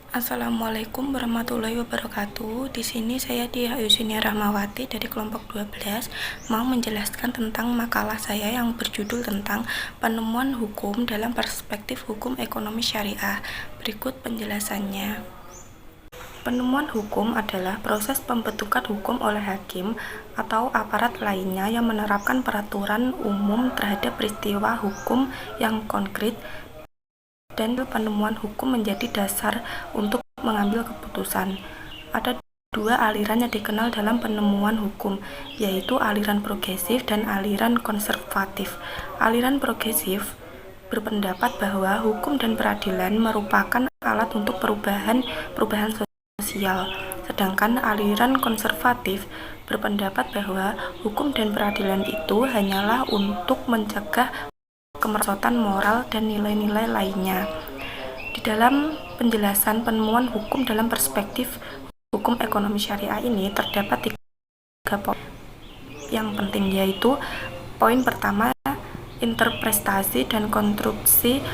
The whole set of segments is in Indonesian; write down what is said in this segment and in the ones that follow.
Assalamualaikum warahmatullahi wabarakatuh. Di sini saya Dia Yusinia Rahmawati dari kelompok 12 mau menjelaskan tentang makalah saya yang berjudul tentang penemuan hukum dalam perspektif hukum ekonomi syariah. Berikut penjelasannya. Penemuan hukum adalah proses pembentukan hukum oleh hakim atau aparat lainnya yang menerapkan peraturan umum terhadap peristiwa hukum yang konkret, dan penemuan hukum menjadi dasar untuk mengambil keputusan. Ada dua aliran yang dikenal dalam penemuan hukum, yaitu aliran progresif dan aliran konservatif. Aliran progresif berpendapat bahwa hukum dan peradilan merupakan alat untuk perubahan sosial, sedangkan aliran konservatif berpendapat bahwa hukum dan peradilan itu hanyalah untuk mencegah kemerosotan moral dan nilai-nilai lainnya. Di dalam penjelasan penemuan hukum dalam perspektif hukum ekonomi syariah ini terdapat 3 poin yang penting, yaitu poin pertama, interpretasi dan konstruksi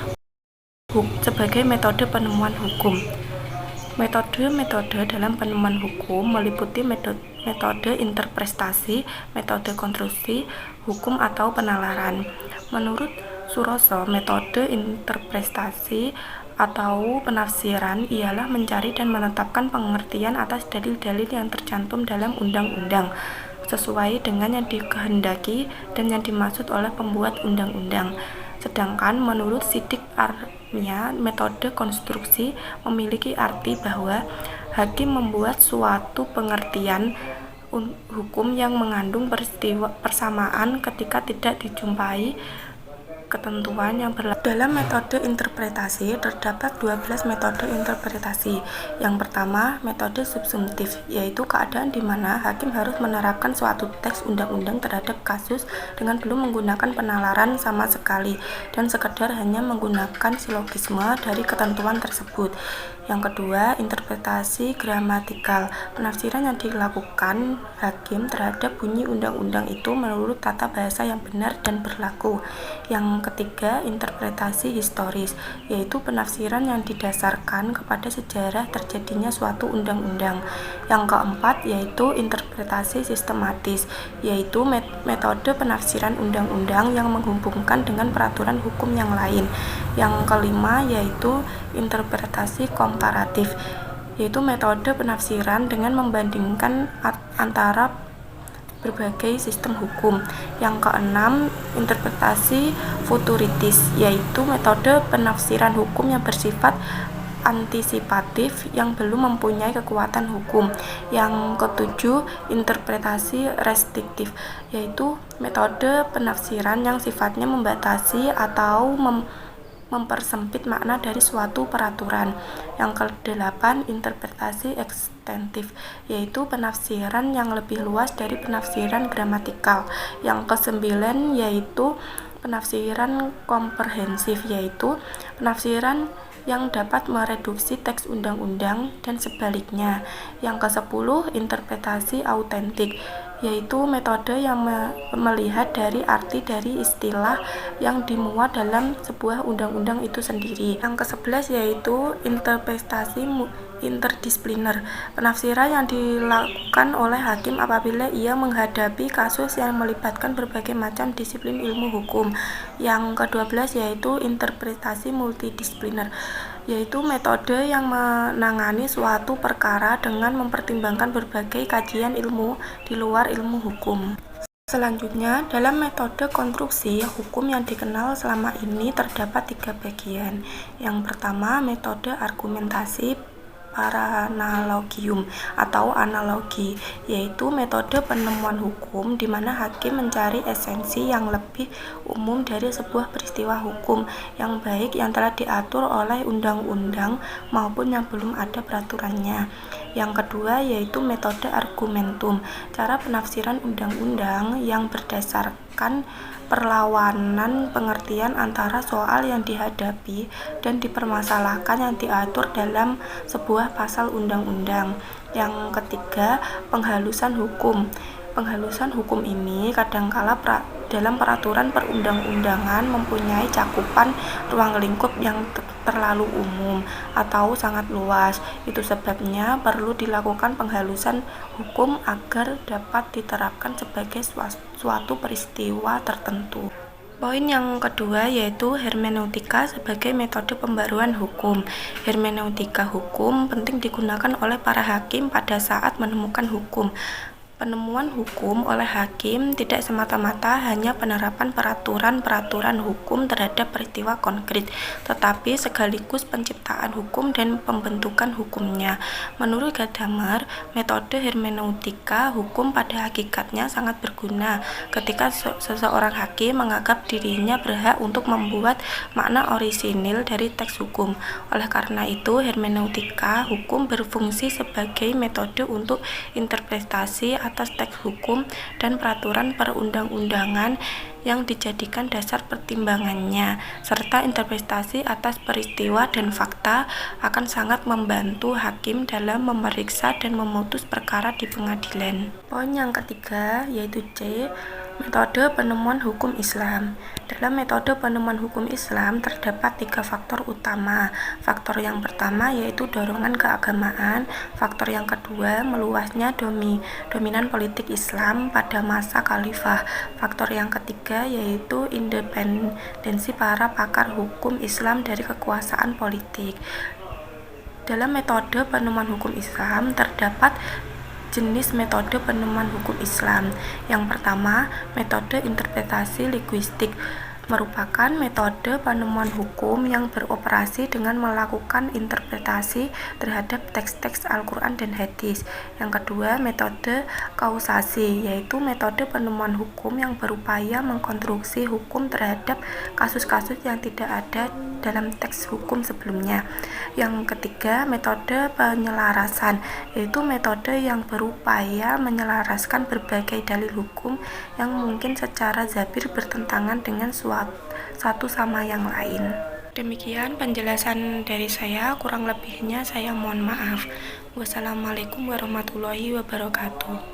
hukum sebagai metode penemuan hukum. Metode dalam penemuan hukum meliputi metode interpretasi, metode konstruksi hukum atau penalaran. Menurut Suroso, metode interpretasi atau penafsiran ialah mencari dan menetapkan pengertian atas dalil-dalil yang tercantum dalam undang-undang sesuai dengan yang dikehendaki dan yang dimaksud oleh pembuat undang-undang. Sedangkan menurut Siddiq Armia, metode konstruksi memiliki arti bahwa hakim membuat suatu pengertian hukum yang mengandung persamaan ketika tidak dijumpai ketentuan yang berlaku. Dalam metode interpretasi terdapat 12 metode interpretasi. Yang pertama, metode subsumtif, yaitu keadaan di mana hakim harus menerapkan suatu teks undang-undang terhadap kasus dengan belum menggunakan penalaran sama sekali dan sekedar hanya menggunakan silogisme dari ketentuan tersebut. Yang kedua, interpretasi gramatikal, penafsiran yang dilakukan hakim terhadap bunyi undang-undang itu menurut tata bahasa yang benar dan berlaku. Yang ketiga, interpretasi historis, yaitu penafsiran yang didasarkan kepada sejarah terjadinya suatu undang-undang. Yang keempat, yaitu interpretasi sistematis, yaitu metode penafsiran undang-undang yang menghubungkan dengan peraturan hukum yang lain. Yang kelima, yaitu interpretasi komparatif, yaitu metode penafsiran dengan membandingkan antara berbagai sistem hukum. Yang keenam, interpretasi futuritis, yaitu metode penafsiran hukum yang bersifat antisipatif yang belum mempunyai kekuatan hukum. Yang ketujuh, interpretasi restriktif, yaitu metode penafsiran yang sifatnya membatasi atau mempersempit makna dari suatu peraturan. Yang kedelapan, interpretasi ekstensif, yaitu penafsiran yang lebih luas dari penafsiran gramatikal. Yang kesembilan, yaitu penafsiran komprehensif, yaitu penafsiran yang dapat mereduksi teks undang-undang dan sebaliknya. Yang ke-10, interpretasi autentik, yaitu metode yang melihat dari arti dari istilah yang dimuat dalam sebuah undang-undang itu sendiri. Yang ke-11, yaitu interpretasi interdisipliner, penafsiran yang dilakukan oleh hakim apabila ia menghadapi kasus yang melibatkan berbagai macam disiplin ilmu hukum. Yang ke-12, yaitu interpretasi multidisipliner, yaitu metode yang menangani suatu perkara dengan mempertimbangkan berbagai kajian ilmu di luar ilmu hukum. Selanjutnya, dalam metode konstruksi hukum yang dikenal selama ini terdapat 3 bagian. Yang pertama, metode argumentasi paranalogium atau analogi, yaitu metode penemuan hukum di mana hakim mencari esensi yang lebih umum dari sebuah peristiwa hukum yang baik yang telah diatur oleh undang-undang maupun yang belum ada peraturannya. Yang kedua, yaitu metode argumentum, cara penafsiran undang-undang yang berdasarkan perlawanan pengertian antara soal yang dihadapi dan dipermasalahkan yang diatur dalam sebuah pasal undang-undang. Yang ketiga, penghalusan hukum. Penghalusan hukum ini kadangkala dalam peraturan perundang-undangan mempunyai cakupan ruang lingkup yang terlalu umum atau sangat luas. Itu sebabnya perlu dilakukan penghalusan hukum agar dapat diterapkan sebagai suatu peristiwa tertentu. Poin yang kedua yaitu hermeneutika sebagai metode pembaruan hukum. Hermeneutika hukum penting digunakan oleh para hakim pada saat menemukan hukum. Penemuan hukum oleh hakim tidak semata-mata hanya penerapan peraturan-peraturan hukum terhadap peristiwa konkret, tetapi sekaligus penciptaan hukum dan pembentukan hukumnya. Menurut Gadamer, metode hermeneutika hukum pada hakikatnya sangat berguna ketika seseorang hakim menganggap dirinya berhak untuk membuat makna orisinil dari teks hukum. Oleh karena itu, hermeneutika hukum berfungsi sebagai metode untuk interpretasi atas teks hukum dan peraturan perundang-undangan yang dijadikan dasar pertimbangannya, serta interpretasi atas peristiwa dan fakta akan sangat membantu hakim dalam memeriksa dan memutus perkara di pengadilan. Poin yang ketiga yaitu C, metode penemuan hukum Islam. Dalam metode penemuan hukum Islam terdapat 3 faktor utama. Faktor yang pertama yaitu dorongan keagamaan, faktor yang kedua meluasnya dominan politik Islam pada masa khalifah, faktor yang ketiga yaitu independensi para pakar hukum Islam dari kekuasaan politik. Dalam metode penemuan hukum Islam terdapat jenis metode penemuan hukum Islam. Yang pertama, metode interpretasi linguistik merupakan metode penemuan hukum yang beroperasi dengan melakukan interpretasi terhadap teks-teks Al-Quran dan hadis. Yang kedua, metode kausasi, yaitu metode penemuan hukum yang berupaya mengkonstruksi hukum terhadap kasus-kasus yang tidak ada dalam teks hukum sebelumnya. Yang ketiga, metode penyelarasan, yaitu metode yang berupaya menyelaraskan berbagai dalil hukum yang mungkin secara zahir bertentangan dengan satu sama yang lain. Demikian penjelasan dari saya, kurang lebihnya saya mohon maaf. Wassalamualaikum warahmatullahi wabarakatuh.